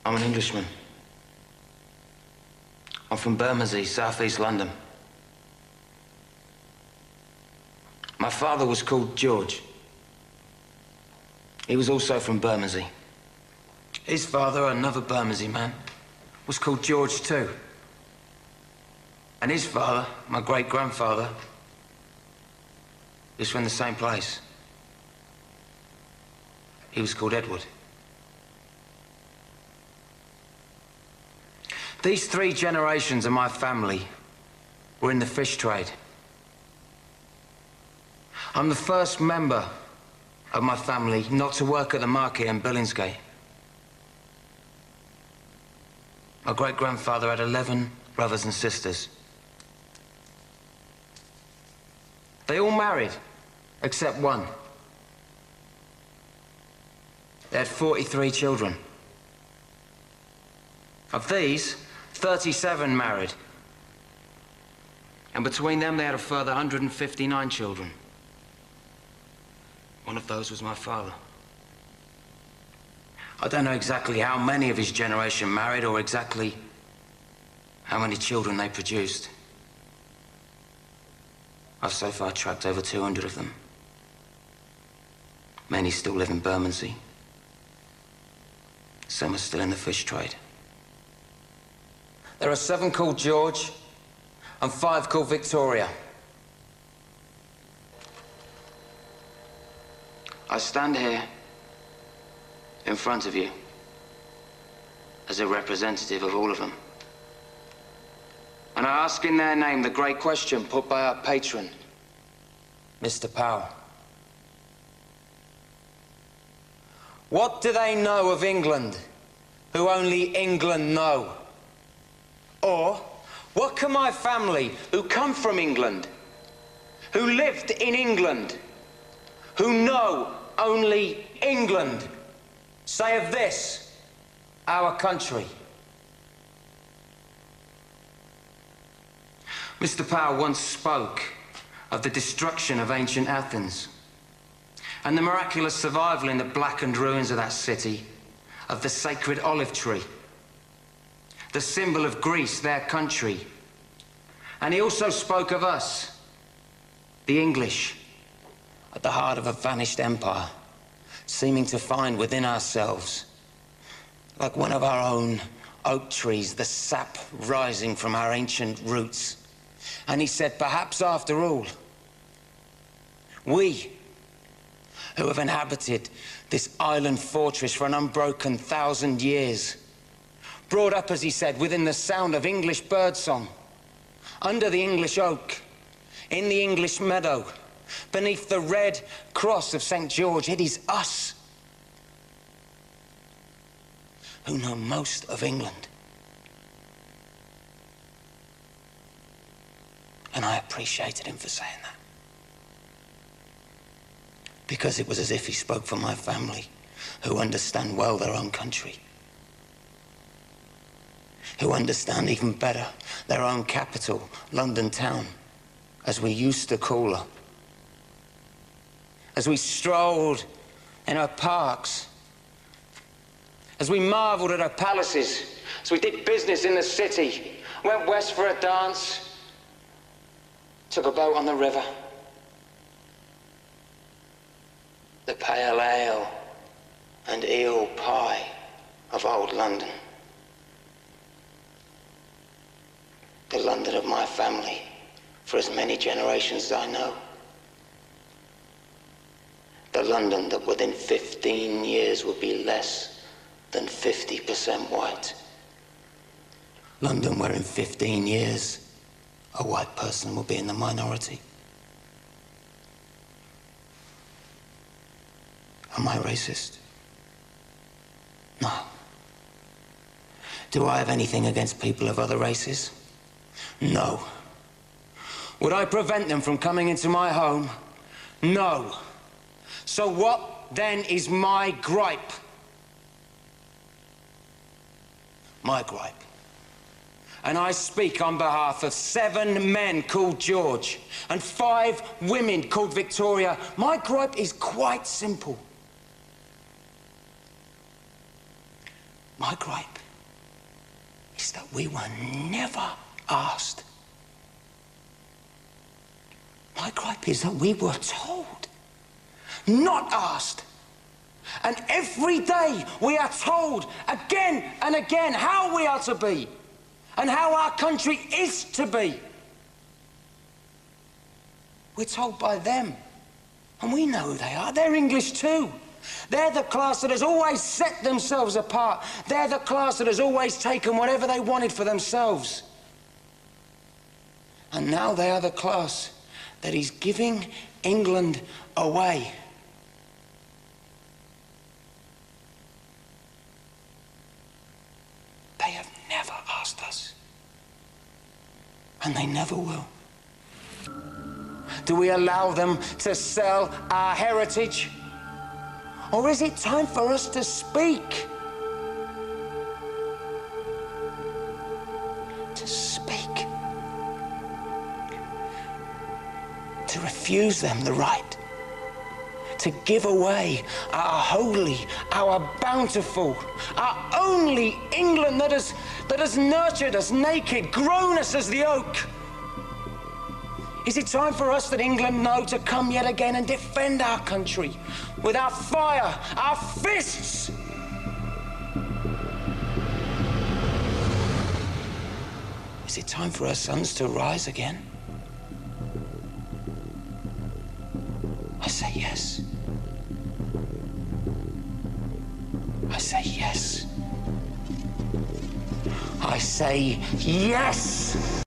I'm an Englishman. I'm from Bermondsey, southeast London. My father was called George. He was also from Bermondsey. His father, another Bermondsey man, was called George too. And his father, my great-grandfather, was from the same place. He was called Edward. These 3 generations of my family were in the fish trade. I'm the first member of my family not to work at the market in Billingsgate. My great-grandfather had 11 brothers and sisters. They all married, except one. They had 43 children. Of these, 37 married. And between them, they had a further 159 children. One of those was my father. I don't know exactly how many of his generation married or exactly how many children they produced. I've so far tracked over 200 of them. Many still live in Bermondsey. Some are still in the fish trade. There are 7 called George and 5 called Victoria. I stand here in front of you as a representative of all of them. And I ask in their name the great question put by our patron, Mr. Powell. What do they know of England who only England know? Or what can my family who come from England, who lived in England, who know only England, say of this, our country? Mr. Powell once spoke of the destruction of ancient Athens and the miraculous survival in the blackened ruins of that city of the sacred olive tree, the symbol of Greece, their country. And he also spoke of us, the English, at the heart of a vanished empire, seeming to find within ourselves, like one of our own oak trees, the sap rising from our ancient roots. And he said, perhaps after all, we who have inhabited this island fortress for an unbroken 1,000 years, brought up, as he said, within the sound of English birdsong, under the English oak, in the English meadow, beneath the red cross of St. George, it is us who know most of England. And I appreciated him for saying that, because it was as if he spoke for my family, who understand well their own country, who understand even better their own capital, London town, as we used to call her. As we strolled in her parks, as we marveled at her palaces, as we did business in the city, went west for a dance, took a boat on the river. The pale ale and eel pie of old London. The London of my family, for as many generations as I know. The London that within 15 years would be less than 50% white. London where in 15 years a white person will be in the minority. Am I racist? No. Do I have anything against people of other races? No. Would I prevent them from coming into my home? No. So what then is my gripe? My gripe. And I speak on behalf of 7 men called George and 5 women called Victoria. My gripe is quite simple. My gripe is that we were never asked. My gripe is that we were told, not asked. And every day we are told again and again how we are to be and how our country is to be. We're told by them, and we know who they are. They're English too. They're the class that has always set themselves apart. They're the class that has always taken whatever they wanted for themselves. And now they are the class that is giving England away. They have never asked us, and they never will. Do we allow them to sell our heritage? Or is it time for us to speak? To speak. To refuse them the right to give away our holy, our bountiful, our only England that has nurtured us naked, grown us as the oak. Is it time for us that England know to come yet again and defend our country with our fire, our fists? Is it time for our sons to rise again? I say yes. I say yes. I say yes.